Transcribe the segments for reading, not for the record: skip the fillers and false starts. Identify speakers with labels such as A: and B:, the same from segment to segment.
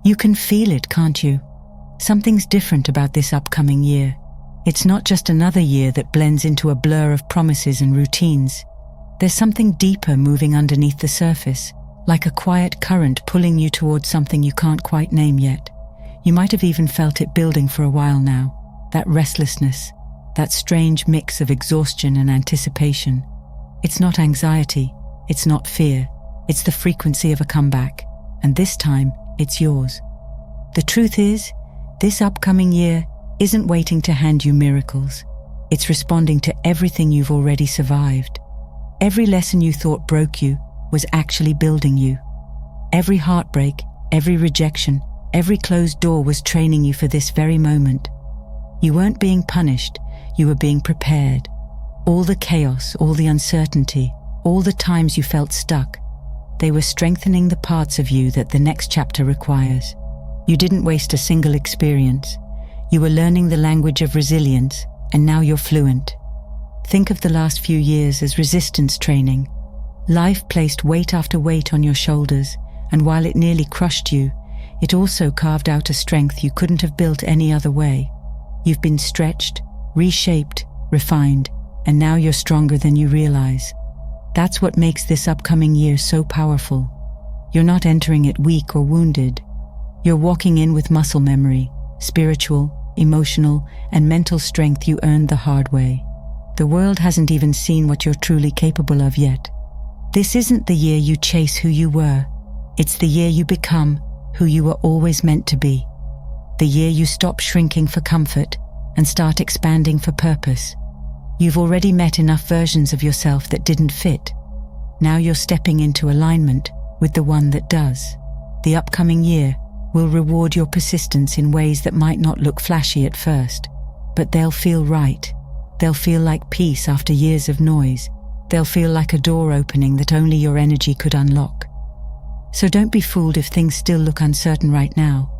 A: You can feel it, can't you? Something's different about this upcoming year. It's not just another year that blends into a blur of promises and routines. There's something deeper moving underneath the surface, like a quiet current pulling you towards something you can't quite name yet. You might have even felt it building for a while now, that restlessness, that strange mix of exhaustion and anticipation. It's not anxiety, it's not fear, it's the frequency of a comeback, and this time, it's yours. The truth is, this upcoming year isn't waiting to hand you miracles. It's responding to everything you've already survived. Every lesson you thought broke you was actually building you. Every heartbreak, every rejection, every closed door was training you for this very moment. You weren't being punished, you were being prepared. All the chaos, all the uncertainty, all the times you felt stuck, they were strengthening the parts of you that the next chapter requires. You didn't waste a single experience. You were learning the language of resilience, and now you're fluent. Think of the last few years as resistance training. Life placed weight after weight on your shoulders, and while it nearly crushed you, it also carved out a strength you couldn't have built any other way. You've been stretched, reshaped, refined, and now you're stronger than you realize. That's what makes this upcoming year so powerful. You're not entering it weak or wounded. You're walking in with muscle memory, spiritual, emotional, and mental strength you earned the hard way. The world hasn't even seen what you're truly capable of yet. This isn't the year you chase who you were. It's the year you become who you were always meant to be. The year you stop shrinking for comfort and start expanding for purpose. You've already met enough versions of yourself that didn't fit. Now you're stepping into alignment with the one that does. The upcoming year will reward your persistence in ways that might not look flashy at first, but they'll feel right. They'll feel like peace after years of noise. They'll feel like a door opening that only your energy could unlock. So don't be fooled if things still look uncertain right now.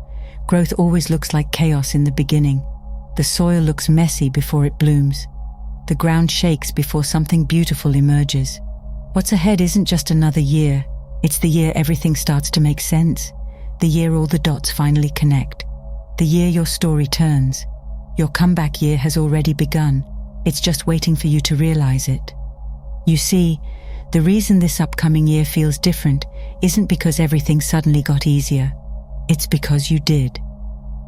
A: Growth always looks like chaos in the beginning. The soil looks messy before it blooms. The ground shakes before something beautiful emerges. What's ahead isn't just another year. It's the year everything starts to make sense. The year all the dots finally connect. The year your story turns. Your comeback year has already begun. It's just waiting for you to realize it. You see, the reason this upcoming year feels different isn't because everything suddenly got easier. It's because you did.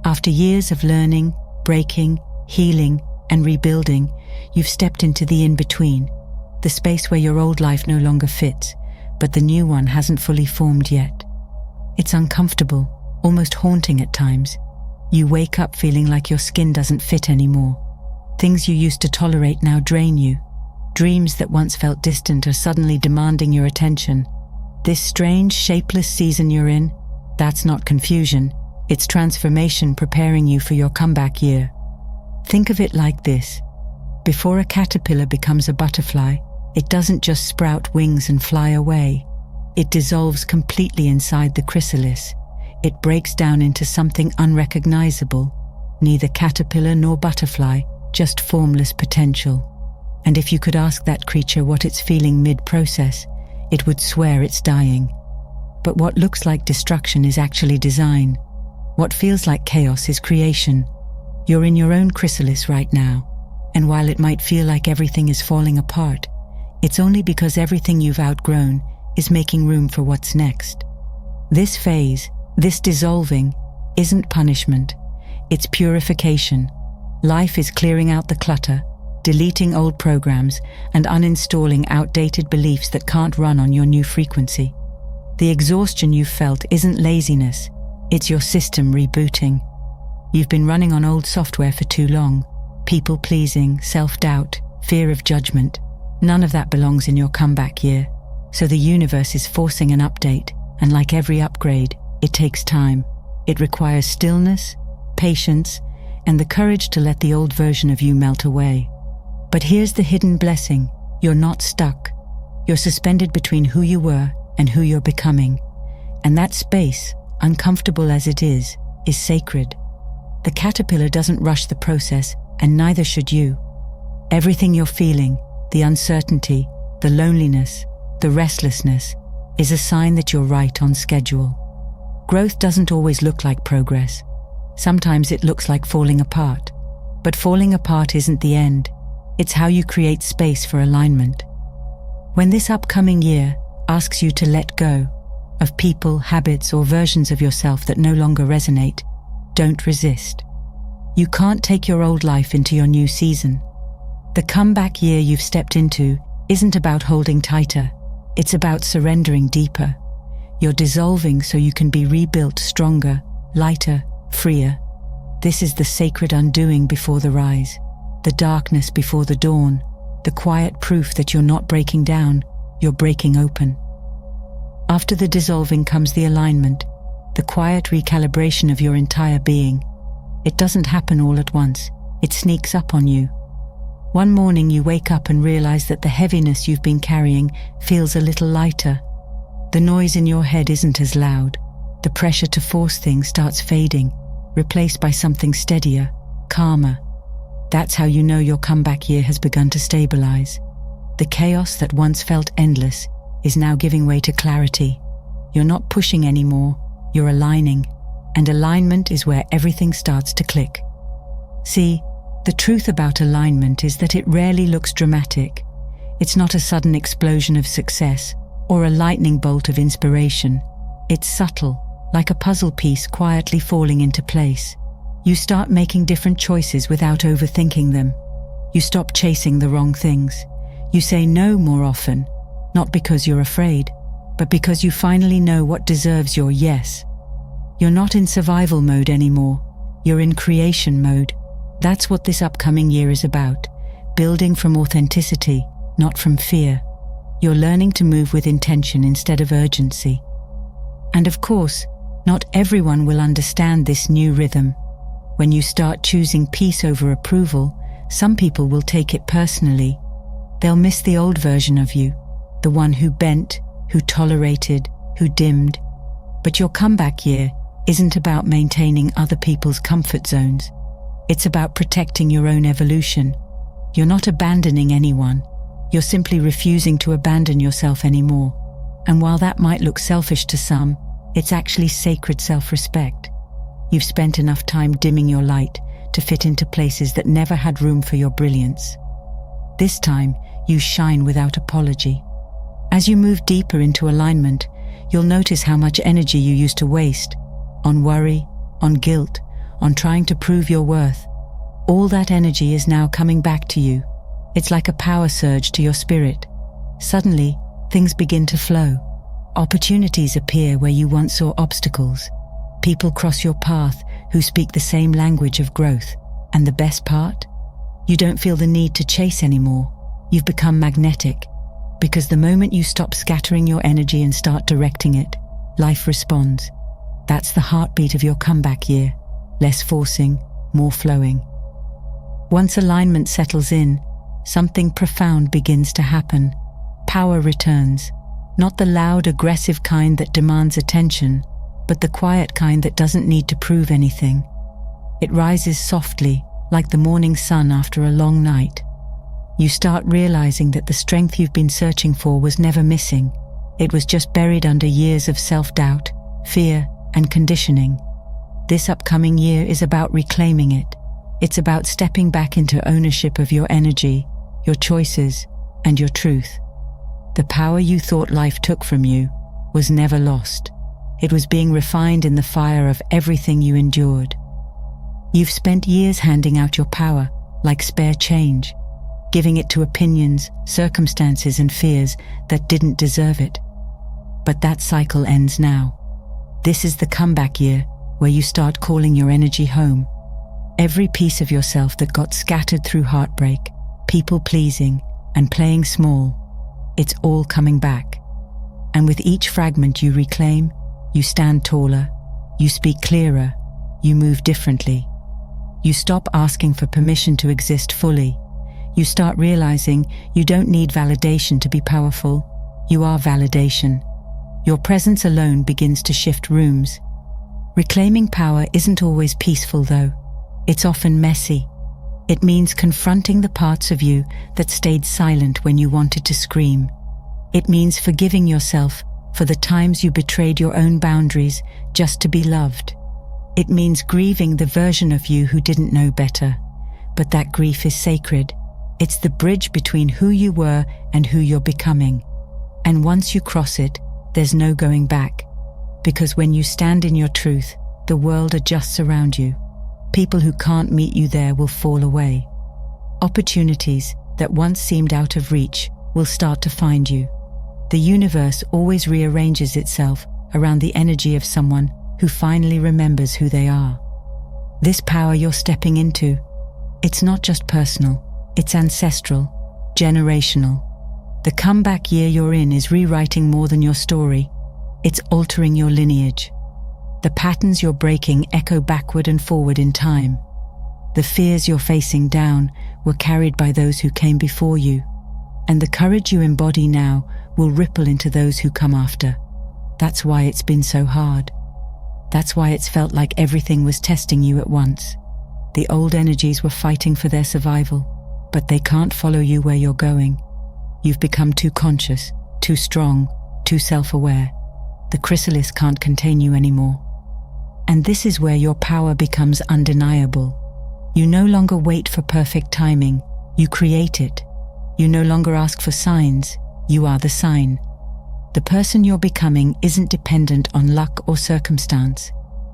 A: After years of learning, breaking, healing, and rebuilding, you've stepped into the in-between, the space where your old life no longer fits, but the new one hasn't fully formed yet. It's uncomfortable, almost haunting at times. You wake up feeling like your skin doesn't fit anymore. Things you used to tolerate now drain you. Dreams that once felt distant are suddenly demanding your attention. This strange, shapeless season you're in, that's not confusion. It's transformation preparing you for your comeback year. Think of it like this. Before a caterpillar becomes a butterfly, it doesn't just sprout wings and fly away. It dissolves completely inside the chrysalis. It breaks down into something unrecognizable. Neither caterpillar nor butterfly, just formless potential. And if you could ask that creature what it's feeling mid-process, it would swear it's dying. But what looks like destruction is actually design. What feels like chaos is creation. You're in your own chrysalis right now, and while it might feel like everything is falling apart, it's only because everything you've outgrown is making room for what's next. This phase, this dissolving, isn't punishment. It's purification. Life is clearing out the clutter, deleting old programs, and uninstalling outdated beliefs that can't run on your new frequency. The exhaustion you've felt isn't laziness, it's your system rebooting. You've been running on old software for too long. People-pleasing, self-doubt, fear of judgment. None of that belongs in your comeback year. So the universe is forcing an update, and like every upgrade, it takes time. It requires stillness, patience, and the courage to let the old version of you melt away. But here's the hidden blessing. You're not stuck. You're suspended between who you were and who you're becoming. And that space, uncomfortable as it is sacred. The caterpillar doesn't rush the process, and neither should you. Everything you're feeling, the uncertainty, the loneliness, the restlessness, is a sign that you're right on schedule. Growth doesn't always look like progress. Sometimes it looks like falling apart. But falling apart isn't the end. It's how you create space for alignment. When this upcoming year asks you to let go of people, habits, or versions of yourself that no longer resonate, don't resist. You can't take your old life into your new season. The comeback year you've stepped into isn't about holding tighter. It's about surrendering deeper. You're dissolving so you can be rebuilt stronger, lighter, freer. This is the sacred undoing before the rise, the darkness before the dawn, the quiet proof that you're not breaking down, you're breaking open. After the dissolving comes the alignment, the quiet recalibration of your entire being. It doesn't happen all at once. It sneaks up on you. One morning you wake up and realize that the heaviness you've been carrying feels a little lighter. The noise in your head isn't as loud. The pressure to force things starts fading, replaced by something steadier, calmer. That's how you know your comeback year has begun to stabilize. The chaos that once felt endless is now giving way to clarity. You're not pushing anymore, you're aligning. And alignment is where everything starts to click. See, the truth about alignment is that it rarely looks dramatic. It's not a sudden explosion of success or a lightning bolt of inspiration. It's subtle, like a puzzle piece quietly falling into place. You start making different choices without overthinking them. You stop chasing the wrong things. You say no more often, not because you're afraid, but because you finally know what deserves your yes. You're not in survival mode anymore. You're in creation mode. That's what this upcoming year is about, building from authenticity, not from fear. You're learning to move with intention instead of urgency. And of course, not everyone will understand this new rhythm. When you start choosing peace over approval, some people will take it personally. They'll miss the old version of you, the one who bent, who tolerated, who dimmed. But your comeback year isn't about maintaining other people's comfort zones. It's about protecting your own evolution. You're not abandoning anyone. You're simply refusing to abandon yourself anymore. And while that might look selfish to some, it's actually sacred self-respect. You've spent enough time dimming your light to fit into places that never had room for your brilliance. This time, you shine without apology. As you move deeper into alignment, you'll notice how much energy you used to waste on worry, on guilt, on trying to prove your worth. All that energy is now coming back to you. It's like a power surge to your spirit. Suddenly, things begin to flow. Opportunities appear where you once saw obstacles. People cross your path who speak the same language of growth. And the best part? You don't feel the need to chase anymore. You've become magnetic. Because the moment you stop scattering your energy and start directing it, life responds. That's the heartbeat of your comeback year. Less forcing, more flowing. Once alignment settles in, something profound begins to happen. Power returns. Not the loud, aggressive kind that demands attention, but the quiet kind that doesn't need to prove anything. It rises softly, like the morning sun after a long night. You start realizing that the strength you've been searching for was never missing. It was just buried under years of self-doubt, fear, and conditioning. This upcoming year is about reclaiming it. It's about stepping back into ownership of your energy, your choices, and your truth. The power you thought life took from you was never lost. It was being refined in the fire of everything you endured. You've spent years handing out your power like spare change, giving it to opinions, circumstances, and fears that didn't deserve it. But that cycle ends now. This is the comeback year where you start calling your energy home. Every piece of yourself that got scattered through heartbreak, people-pleasing, and playing small, it's all coming back. And with each fragment you reclaim, you stand taller, you speak clearer, you move differently. You stop asking for permission to exist fully. You start realizing you don't need validation to be powerful. You are validation. Your presence alone begins to shift rooms. Reclaiming power isn't always peaceful, though. It's often messy. It means confronting the parts of you that stayed silent when you wanted to scream. It means forgiving yourself for the times you betrayed your own boundaries just to be loved. It means grieving the version of you who didn't know better. But that grief is sacred. It's the bridge between who you were and who you're becoming. And once you cross it, there's no going back. Because when you stand in your truth, the world adjusts around you. People who can't meet you there will fall away. Opportunities that once seemed out of reach will start to find you. The universe always rearranges itself around the energy of someone who finally remembers who they are. This power you're stepping into, it's not just personal, it's ancestral, generational. The comeback year you're in is rewriting more than your story. It's altering your lineage. The patterns you're breaking echo backward and forward in time. The fears you're facing down were carried by those who came before you. And the courage you embody now will ripple into those who come after. That's why it's been so hard. That's why it's felt like everything was testing you at once. The old energies were fighting for their survival, but they can't follow you where you're going. You've become too conscious, too strong, too self-aware. The chrysalis can't contain you anymore. And this is where your power becomes undeniable. You no longer wait for perfect timing, you create it. You no longer ask for signs, you are the sign. The person you're becoming isn't dependent on luck or circumstance.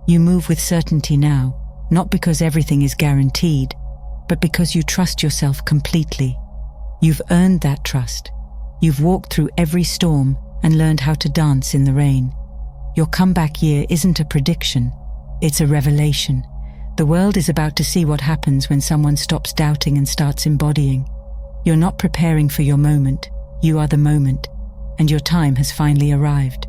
A: You move with certainty now, not because everything is guaranteed, but because you trust yourself completely. You've earned that trust. You've walked through every storm and learned how to dance in the rain. Your comeback year isn't a prediction, it's a revelation. The world is about to see what happens when someone stops doubting and starts embodying. You're not preparing for your moment, you are the moment, and your time has finally arrived.